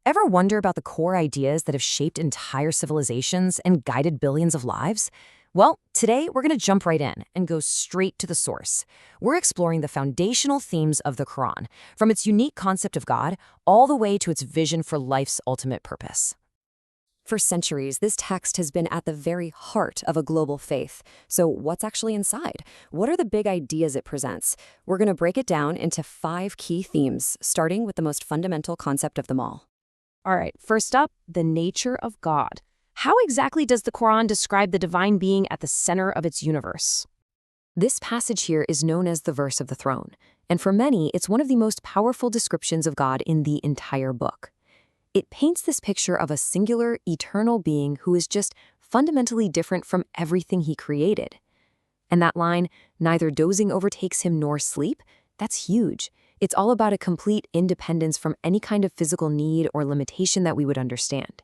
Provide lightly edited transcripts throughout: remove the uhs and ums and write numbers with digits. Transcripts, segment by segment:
Ever wonder about the core ideas that have shaped entire civilizations and guided billions of lives? Well, today we're going to jump right in and go straight to the source. We're exploring the foundational themes of the Quran, from its unique concept of God all the way to its vision for life's ultimate purpose. For centuries, this text has been at the very heart of a global faith. So what's actually inside? What are the big ideas it presents? We're going to break it down into 5 key themes, starting with the most fundamental concept of them all. All right, first up, the nature of God. How exactly does the Quran describe the divine being at the center of its universe? This passage here is known as the verse of the throne, and for many, it's one of the most powerful descriptions of God in the entire book. It paints this picture of a singular, eternal being who is just fundamentally different from everything he created. And that line, neither dozing overtakes him nor sleep, that's huge. It's all about a complete independence from any kind of physical need or limitation that we would understand.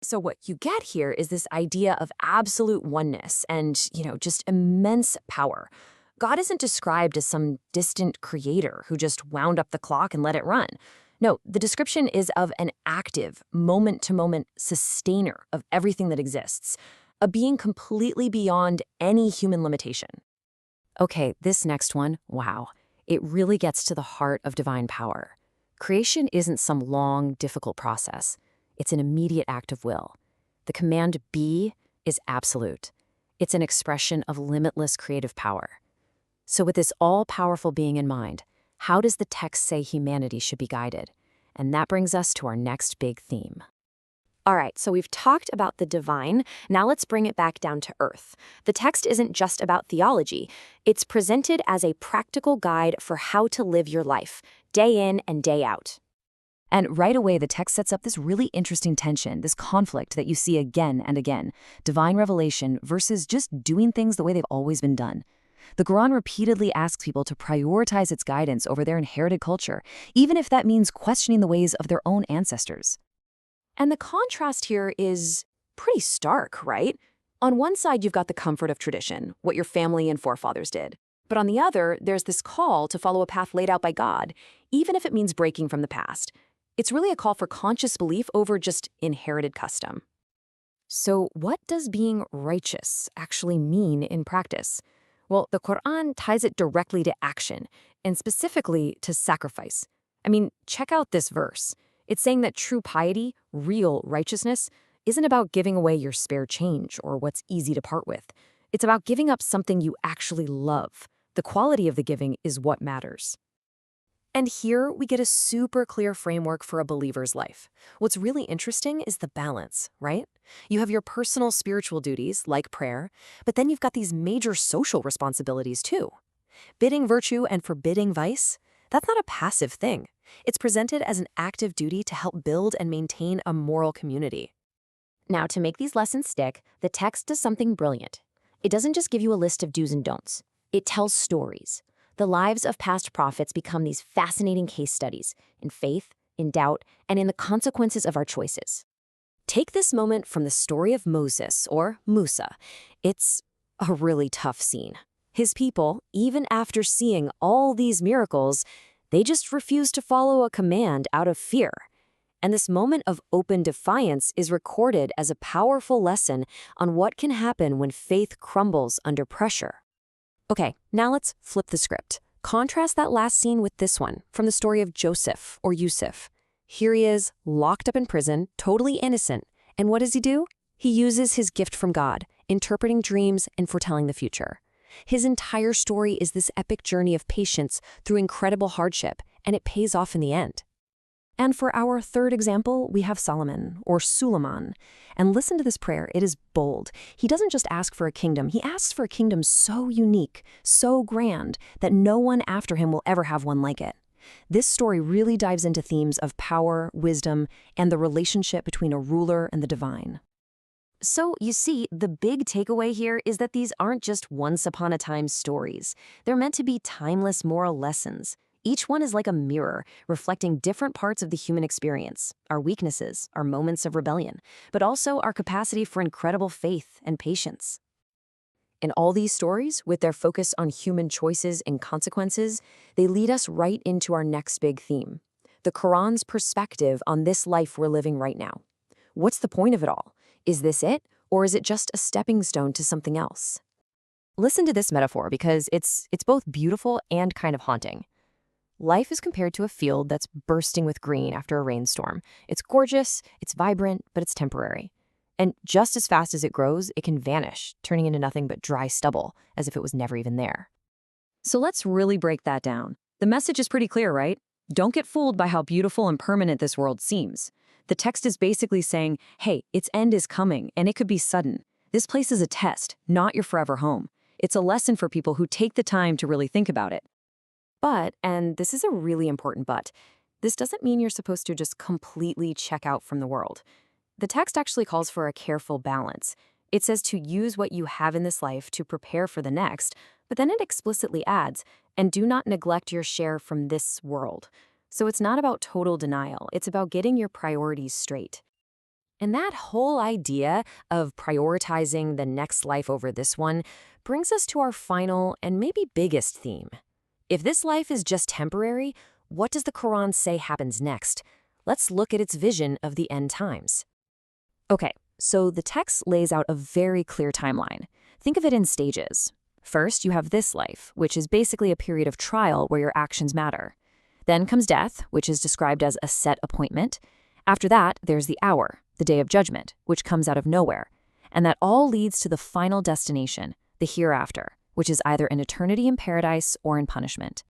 So what you get here is this idea of absolute oneness and, just immense power. God isn't described as some distant creator who just wound up the clock and let it run. No, the description is of an active, moment-to-moment sustainer of everything that exists, a being completely beyond any human limitation. Okay, this next one, wow, it really gets to the heart of divine power. Creation isn't some long, difficult process. It's an immediate act of will. The command be is absolute. It's an expression of limitless creative power. So with this all-powerful being in mind, how does the text say humanity should be guided? And that brings us to our next big theme. All right, so we've talked about the divine. Now let's bring it back down to earth. The text isn't just about theology. It's presented as a practical guide for how to live your life, day in and day out. And right away, the text sets up this really interesting tension, this conflict that you see again and again, divine revelation versus just doing things the way they've always been done. The Quran repeatedly asks people to prioritize its guidance over their inherited culture, even if that means questioning the ways of their own ancestors. And the contrast here is pretty stark, right? On one side, you've got the comfort of tradition, what your family and forefathers did. But on the other, there's this call to follow a path laid out by God, even if it means breaking from the past. It's really a call for conscious belief over just inherited custom. So what does being righteous actually mean in practice? Well, the Quran ties it directly to action, and specifically to sacrifice. I mean, check out this verse. It's saying that true piety, real righteousness, isn't about giving away your spare change or what's easy to part with. It's about giving up something you actually love. The quality of the giving is what matters. And here we get a super clear framework for a believer's life. What's really interesting is the balance, right? You have your personal spiritual duties, like prayer, but then you've got these major social responsibilities too. Bidding virtue and forbidding vice, that's not a passive thing. It's presented as an active duty to help build and maintain a moral community. Now, to make these lessons stick, the text does something brilliant. It doesn't just give you a list of do's and don'ts. It tells stories. The lives of past prophets become these fascinating case studies in faith, in doubt, and in the consequences of our choices. Take this moment from the story of Moses, or Musa. It's a really tough scene. His people, even after seeing all these miracles, they just refuse to follow a command out of fear. And this moment of open defiance is recorded as a powerful lesson on what can happen when faith crumbles under pressure. Okay, now let's flip the script. Contrast that last scene with this one from the story of Joseph or Yusuf. Here he is, locked up in prison, totally innocent. And what does he do? He uses his gift from God, interpreting dreams and foretelling the future. His entire story is this epic journey of patience through incredible hardship, and it pays off in the end. And for our third example, we have Solomon, or Suleiman. And listen to this prayer, it is bold. He doesn't just ask for a kingdom, he asks for a kingdom so unique, so grand, that no one after him will ever have one like it. This story really dives into themes of power, wisdom, and the relationship between a ruler and the divine. So, you see, the big takeaway here is that these aren't just once-upon-a-time stories. They're meant to be timeless moral lessons. Each one is like a mirror, reflecting different parts of the human experience, our weaknesses, our moments of rebellion, but also our capacity for incredible faith and patience. In all these stories, with their focus on human choices and consequences, they lead us right into our next big theme, the Quran's perspective on this life we're living right now. What's the point of it all? Is this it, or is it just a stepping stone to something else? Listen to this metaphor because it's both beautiful and kind of haunting. Life is compared to a field that's bursting with green after a rainstorm. It's gorgeous, it's vibrant, but it's temporary. And just as fast as it grows, it can vanish, turning into nothing but dry stubble, as if it was never even there. So let's really break that down. The message is pretty clear, right? Don't get fooled by how beautiful and permanent this world seems. The text is basically saying, hey, its end is coming, and it could be sudden. This place is a test, not your forever home. It's a lesson for people who take the time to really think about it. But, and this is a really important but, this doesn't mean you're supposed to just completely check out from the world. The text actually calls for a careful balance. It says to use what you have in this life to prepare for the next, but then it explicitly adds, and do not neglect your share from this world. So it's not about total denial, it's about getting your priorities straight. And that whole idea of prioritizing the next life over this one brings us to our final and maybe biggest theme. If this life is just temporary, what does the Quran say happens next? Let's look at its vision of the end times. Okay, so the text lays out a very clear timeline. Think of it in stages. First, you have this life, which is basically a period of trial where your actions matter. Then comes death, which is described as a set appointment. After that, there's the hour, the day of judgment, which comes out of nowhere. And that all leads to the final destination, the hereafter, which is either an eternity in paradise or in punishment.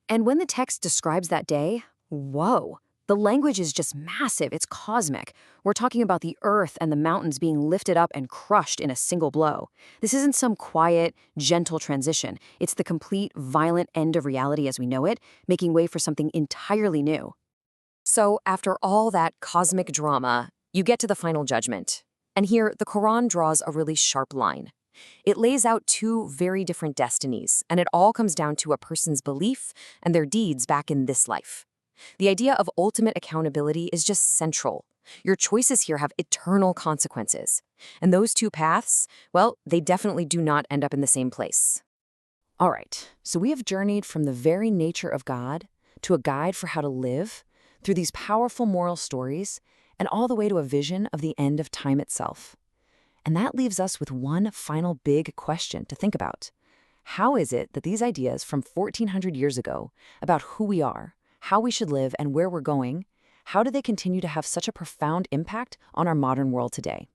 And when the text describes that day, whoa, the language is just massive, it's cosmic. We're talking about the earth and the mountains being lifted up and crushed in a single blow. This isn't some quiet, gentle transition. It's the complete, violent end of reality as we know it, making way for something entirely new. So after all that cosmic drama, you get to the final judgment. And here, the Quran draws a really sharp line. It lays out two very different destinies, and it all comes down to a person's belief and their deeds back in this life. The idea of ultimate accountability is just central. Your choices here have eternal consequences. And those two paths, well, they definitely do not end up in the same place. All right, so we have journeyed from the very nature of God to a guide for how to live, through these powerful moral stories, and all the way to a vision of the end of time itself. And that leaves us with one final big question to think about. How is it that these ideas from 1400 years ago about who we are, how we should live, and where we're going, how do they continue to have such a profound impact on our modern world today?